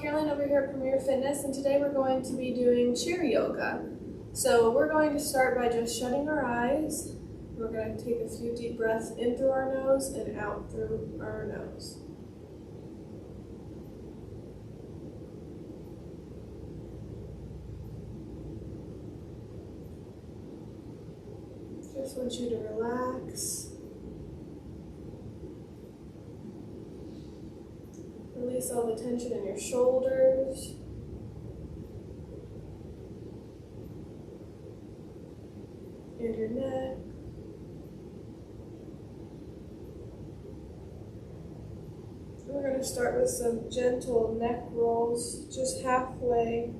Caroline over here at Premier Fitness, and today we're going to be doing chair yoga. So we're going to start by just shutting our eyes. We're going to take a few deep breaths in through our nose and out through our nose. Just want you to relax. Release all the tension in your shoulders. And your neck. We're going to start with some gentle neck rolls, just halfway.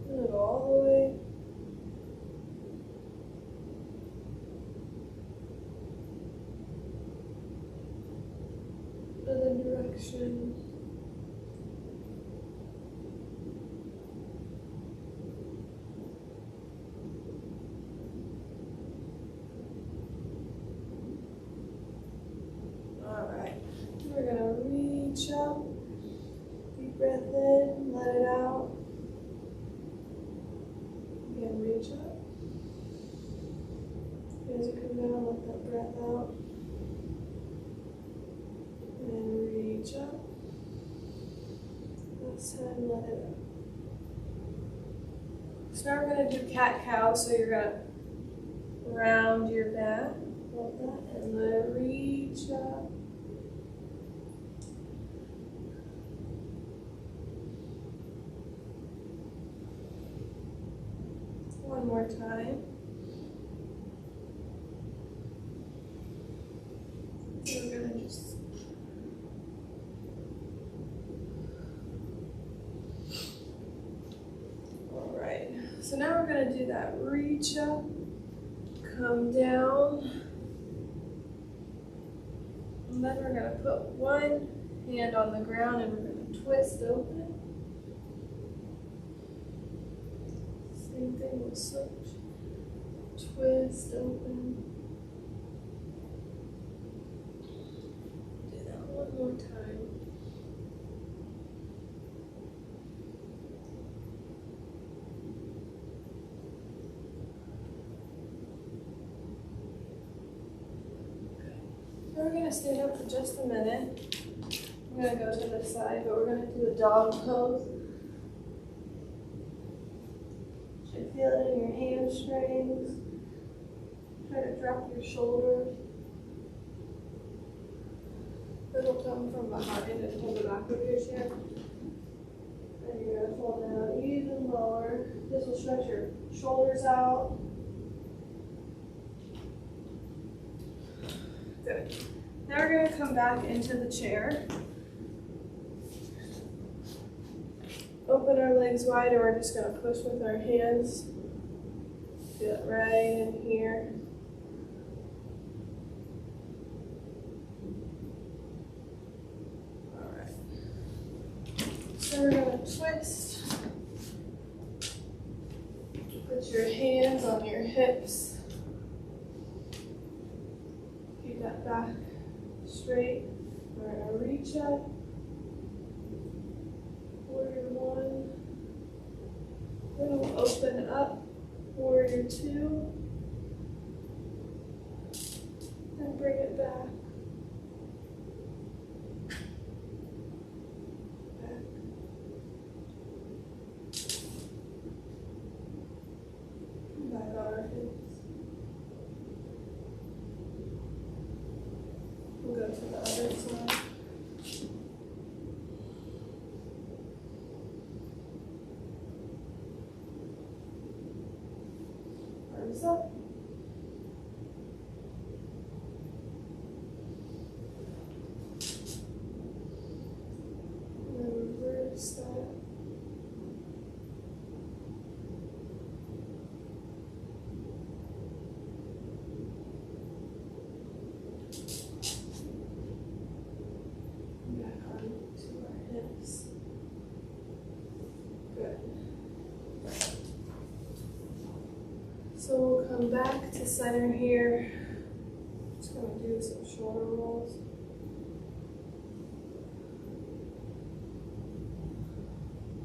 And go all the way. Other direction. All right, we're gonna reach up, deep breath in, let it out. Again, reach up. As you come down, let that breath out. And reach up. This time, let it out. So now we're going to do cat-cow, so you're going to round your back, hold that, and let it reach up. One more time. We're going to just so now we're going to do that reach up, come down, and then we're going to put one hand on the ground and we're going to twist open. Same thing, we'll switch, twist open. Do that one more time. We're going to stand up for just a minute. I'm going to go to the side, but we're going to do a dog pose. You should feel it in your hamstrings. Try to drop your shoulders. It'll come from behind and hold the back of your chair. And you're going to fall down even lower. This will stretch your shoulders out. Good. Now we're going to come back into the chair. Open our legs wide and we're just going to push with our hands. Feel it right in here. Alright. So we're going to twist. Put your hands on your hips. Keep that back straight. We're going to reach up. Warrior one. Then we'll open up. Warrior two. And bring it back. Back. Back on our hips. We'll go to the other side. Arms up. And then reverse that. So we'll come back to center here. Just going to do some shoulder rolls.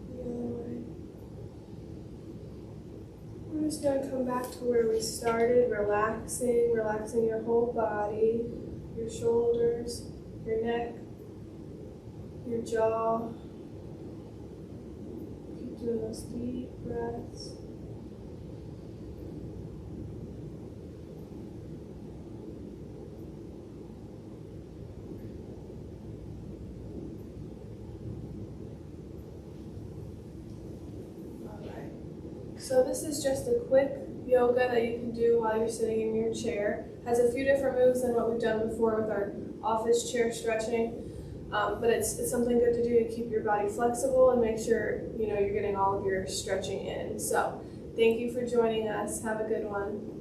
The other way. We're just going to come back to where we started, relaxing your whole body, your shoulders, your neck, your jaw. Keep doing those deep breaths. So this is just a quick yoga that you can do while you're sitting in your chair. Has a few different moves than what we've done before with our office chair stretching, but it's something good to do to keep your body flexible and make sure you're getting all of your stretching in. So thank you for joining us. Have a good one.